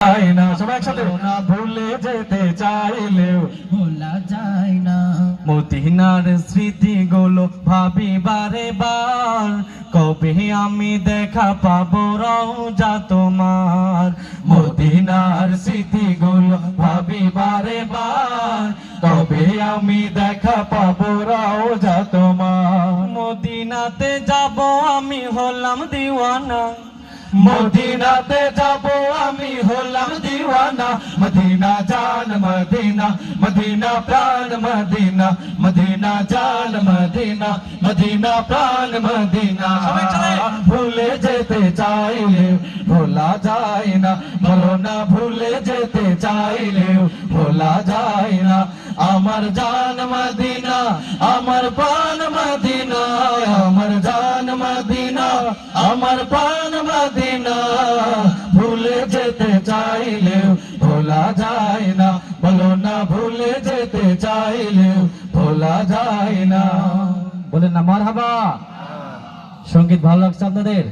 যায় না, সবাই একসাথে না ভুলে যেতে চাইলেও ভোলা যায় না। মদিনার স্মৃতিগুলো ভাবি বারে বার, কবে আমি দেখা পাবো রওজা তোমার। মদিনার স্মৃতিগুলো ভাবি বারে বার, কবে আমি দেখা পাবো রওজা তোমার। মদিনাতে যাব আমি হলাম দিওয়ানা, মদিনাতে যাব আমি হলাম দিওয়ানা। মদিনা জান মদিনা, মদিনা প্রাণ মদিনা, মদিনা জান মদিনা, মদিনা প্রাণ মদিনা। ভুলে যেতে চাইলে ভোলা যায় না, বলো না ভুলে যেতে চাইলে ভোলা যায় না। আমার জান মদিনা, আমার প্রাণ মদিনা, আমার জান মদিনা, আমার প্রাণ মদিনা। ভুলে যেতে চাইলেও ভোলা যায় না, বলো না ভুলে যেতে চাইলেও ভোলা যায় না। বলেন না মারহাবা। সঙ্গীত ভালো লাগছে আপনাদের?